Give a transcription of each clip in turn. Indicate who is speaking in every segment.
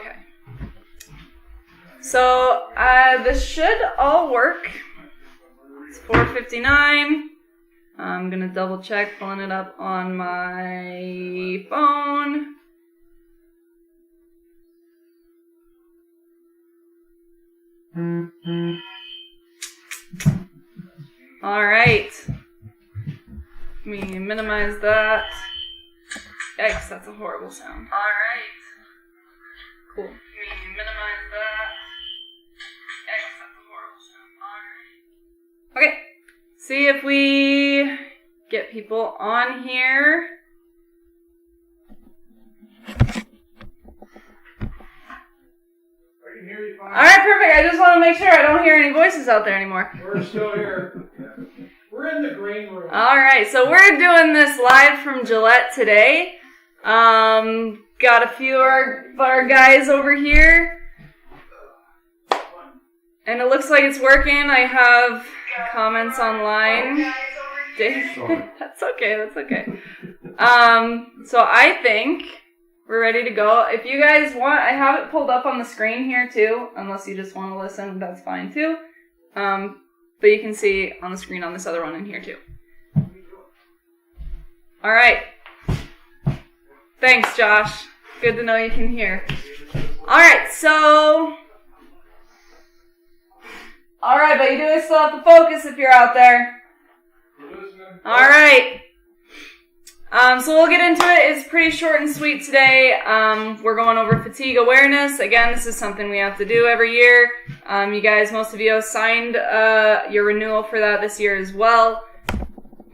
Speaker 1: Okay. So, this should all work. It's 4:59. I'm gonna double check, pulling it up on my phone. Alright. Let me minimize that. Yikes, that's a horrible sound. Alright. Cool. Let me minimize that. Yikes, that's a horrible sound. Alright. Okay. See if we get people on here.
Speaker 2: I can hear you fine.
Speaker 1: Alright, perfect. I just want to make sure I don't hear any voices out there anymore.
Speaker 2: We're still here. We're in the green room.
Speaker 1: Alright, so we're doing this live from Gillette today. Got a few of our guys over here. And it looks like it's working. I have comments online. That's okay. So I think we're ready to go. If you guys want, I have it pulled up on the screen here too. Unless you just want to listen, that's fine too. But you can see on the screen on this other one in here too. Alright. Thanks, Josh. Good to know you can hear. Alright, so... Alright, but you do still have to focus if you're out there. Alright. So we'll get into it. It's pretty short and sweet today. We're going over fatigue awareness. Again, this is something we have to do every year. You guys, most of you have signed your renewal for that this year as well.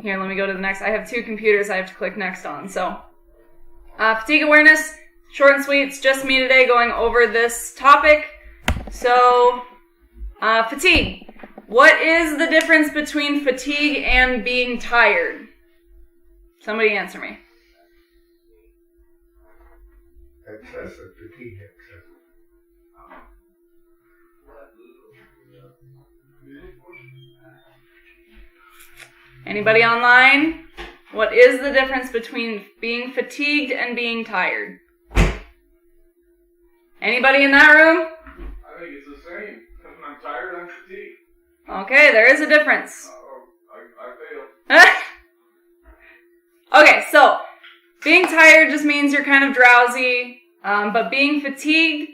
Speaker 1: Here, let me go to the next. I have two computers I have to click next on. So, fatigue awareness, short and sweet. It's just me today going over this topic. So, fatigue. What is the difference between fatigue and being tired? Somebody answer me.
Speaker 2: Excessive fatigue.
Speaker 1: Anybody online? What is the difference between being fatigued and being tired? Anybody in that room?
Speaker 2: I think it's the same. When I'm tired, I'm fatigued.
Speaker 1: Okay, there is a difference.
Speaker 2: I failed.
Speaker 1: Okay, so being tired just means you're kind of drowsy, but being fatigued,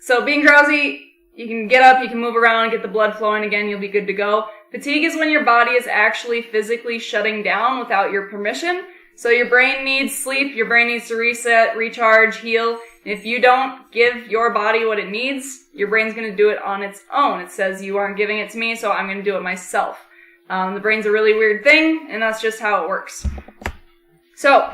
Speaker 1: so being drowsy, you can get up, you can move around, get the blood flowing again, you'll be good to go. Fatigue is when your body is actually physically shutting down without your permission. So your brain needs sleep, your brain needs to reset, recharge, heal. And if you don't give your body what it needs, your brain's going to do it on its own. It says, you aren't giving it to me, so I'm going to do it myself. The brain's a really weird thing, and that's just how it works. So,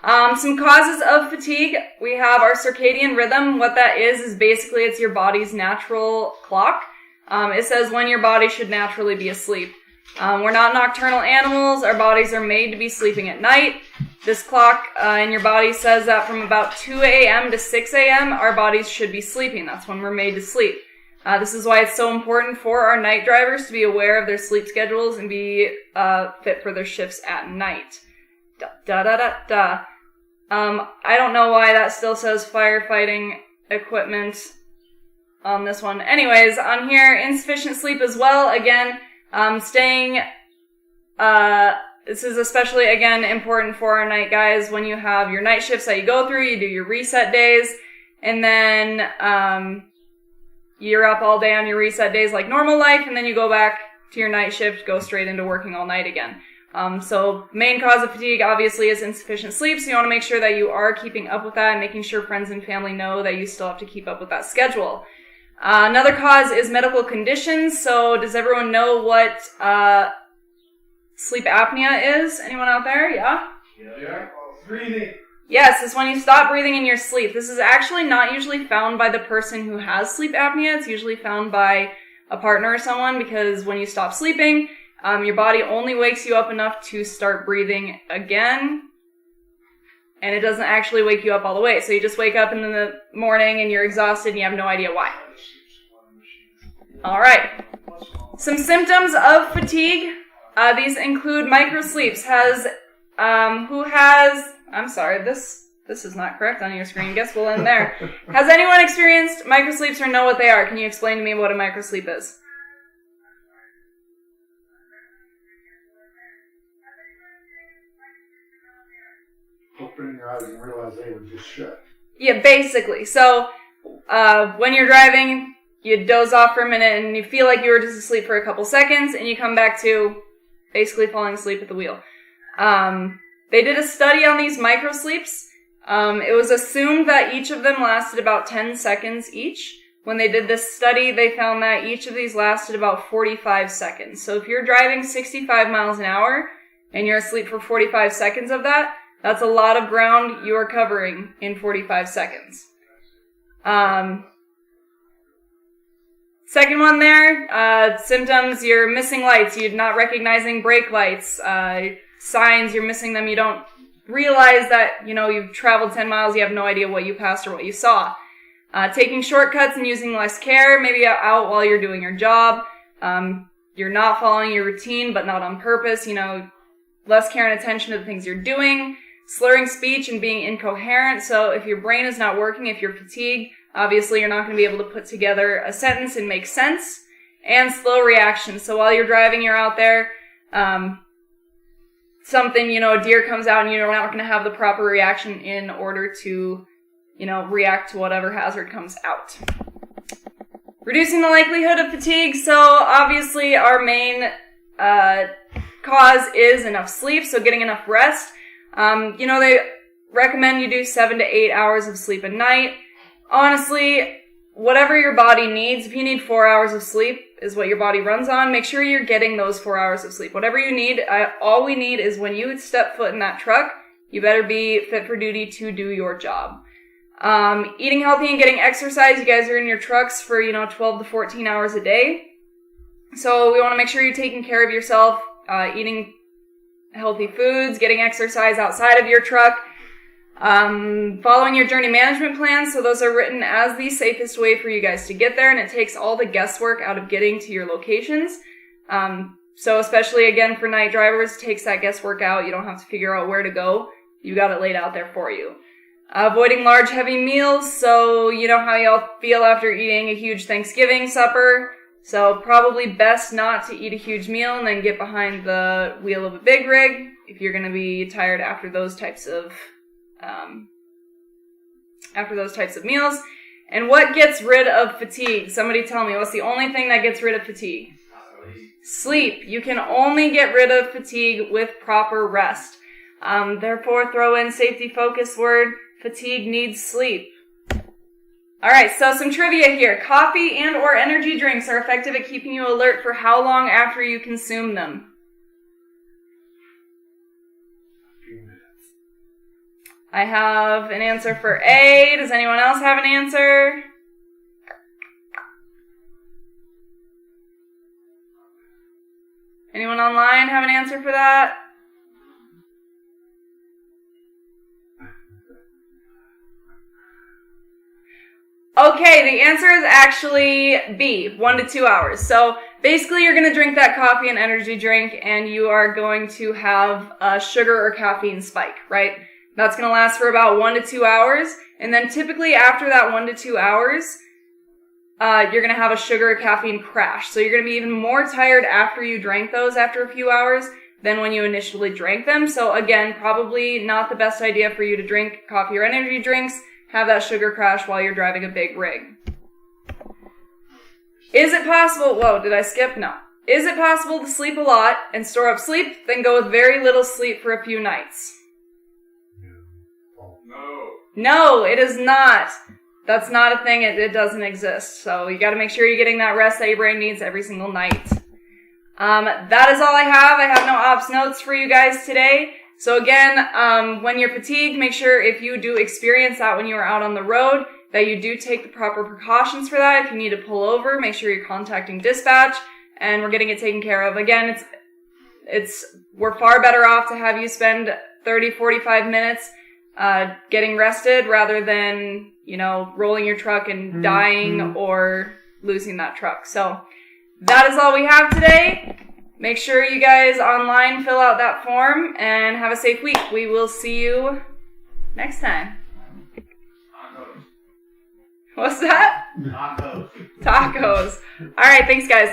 Speaker 1: some causes of fatigue. We have our circadian rhythm. What that is basically it's your body's natural clock. It says when your body should naturally be asleep. We're not nocturnal animals. Our bodies are made to be sleeping at night. This clock in your body says that from about 2 a.m. to 6 a.m., our bodies should be sleeping. That's when we're made to sleep. This is why it's so important for our night drivers to be aware of their sleep schedules and be fit for their shifts at night. I don't know why that still says firefighting equipment on this one. Anyways, on here, insufficient sleep as well. Again, this is especially, again, important for our night guys. When you have your night shifts that you go through, you do your reset days, and then you're up all day on your reset days like normal life, and then you go back to your night shift, go straight into working all night again. So main cause of fatigue obviously is insufficient sleep, so you want to make sure that you are keeping up with that and making sure friends and family know that you still have to keep up with that schedule. Another cause is medical conditions. So does everyone know what sleep apnea is? Anyone out there? Yeah?
Speaker 2: Yeah. Breathing.
Speaker 1: Yes, it's when you stop breathing in your sleep. This is actually not usually found by the person who has sleep apnea. It's usually found by a partner or someone, because when you stop sleeping, your body only wakes you up enough to start breathing again, and it doesn't actually wake you up all the way. So you just wake up in the morning and you're exhausted and you have no idea why. Alright. Some symptoms of fatigue. These include microsleeps. I'm sorry, this This is not correct on your screen. Guess we'll end there. Has anyone experienced microsleeps or know what they are? Can you explain to me what a microsleep is?
Speaker 3: Opening your eyes and realize they were just shut.
Speaker 1: Yeah, basically. So, when you're driving, you doze off for a minute and you feel like you were just asleep for a couple seconds and you come back to basically falling asleep at the wheel. They did a study on these microsleeps. It was assumed that each of them lasted about 10 seconds each. When they did this study, they found that each of these lasted about 45 seconds. So if you're driving 65 miles an hour and you're asleep for 45 seconds of that, that's a lot of ground you are covering in 45 seconds. Second one there, symptoms, you're missing lights, you're not recognizing brake lights, signs, you're missing them, you don't realize that, you've traveled 10 miles, you have no idea what you passed or what you saw. Taking shortcuts and using less care, maybe out while you're doing your job. You're not following your routine, but not on purpose, less care and attention to the things you're doing. Slurring speech and being incoherent. So if your brain is not working, if you're fatigued, obviously you're not going to be able to put together a sentence and make sense. And slow reaction. So while you're driving, you're out there, something, a deer comes out and you're not going to have the proper reaction in order to, react to whatever hazard comes out. Reducing the likelihood of fatigue. So obviously our main cause is enough sleep, so getting enough rest. They recommend you do 7 to 8 hours of sleep a night. Honestly, whatever your body needs, if you need 4 hours of sleep is what your body runs on, make sure you're getting those 4 hours of sleep. Whatever you need, all we need is when you step foot in that truck, you better be fit for duty to do your job. Eating healthy and getting exercise, you guys are in your trucks for, 12 to 14 hours a day. So we want to make sure you're taking care of yourself, eating healthy foods, getting exercise outside of your truck, following your journey management plans. So those are written as the safest way for you guys to get there, and it takes all the guesswork out of getting to your locations. So especially again for night drivers, it takes that guesswork out. You don't have to figure out where to go. You got it laid out there for you. Avoiding large, heavy meals. So you know how y'all feel after eating a huge Thanksgiving supper. So probably best not to eat a huge meal and then get behind the wheel of a big rig if you're going to be tired after those types of meals. And what gets rid of fatigue? Somebody tell me, what's the only thing that gets rid of fatigue? Sleep. You can only get rid of fatigue with proper rest. Therefore, throw in safety focus word, fatigue needs sleep. Alright, so some trivia here. Coffee and or energy drinks are effective at keeping you alert for how long after you consume them? I have an answer for A. Does anyone else have an answer? Anyone online have an answer for that? Okay, the answer is actually B, 1 to 2 hours. So basically you're going to drink that coffee and energy drink and you are going to have a sugar or caffeine spike, right? That's going to last for about 1 to 2 hours. And then typically after that 1 to 2 hours, you're going to have a sugar or caffeine crash. So you're going to be even more tired after you drank those after a few hours than when you initially drank them. So again, probably not the best idea for you to drink coffee or energy drinks. Have that sugar crash while you're driving a big rig. Is it possible, whoa, did I skip? No. Is it possible to sleep a lot and store up sleep, then go with very little sleep for a few nights?
Speaker 2: No.
Speaker 1: No, it is not. That's not a thing. It doesn't exist. So you got to make sure you're getting that rest that your brain needs every single night. That is all I have. I have no ops notes for you guys today. So again, when you're fatigued, make sure if you do experience that when you are out on the road, that you do take the proper precautions for that. If you need to pull over, make sure you're contacting dispatch and we're getting it taken care of. Again, we're far better off to have you spend 30, 45 minutes, getting rested rather than, rolling your truck and dying or losing that truck. So that is all we have today. Make sure you guys online fill out that form and have a safe week. We will see you next time.
Speaker 2: Tacos.
Speaker 1: What's that?
Speaker 2: Tacos.
Speaker 1: Tacos. All right, thanks, guys.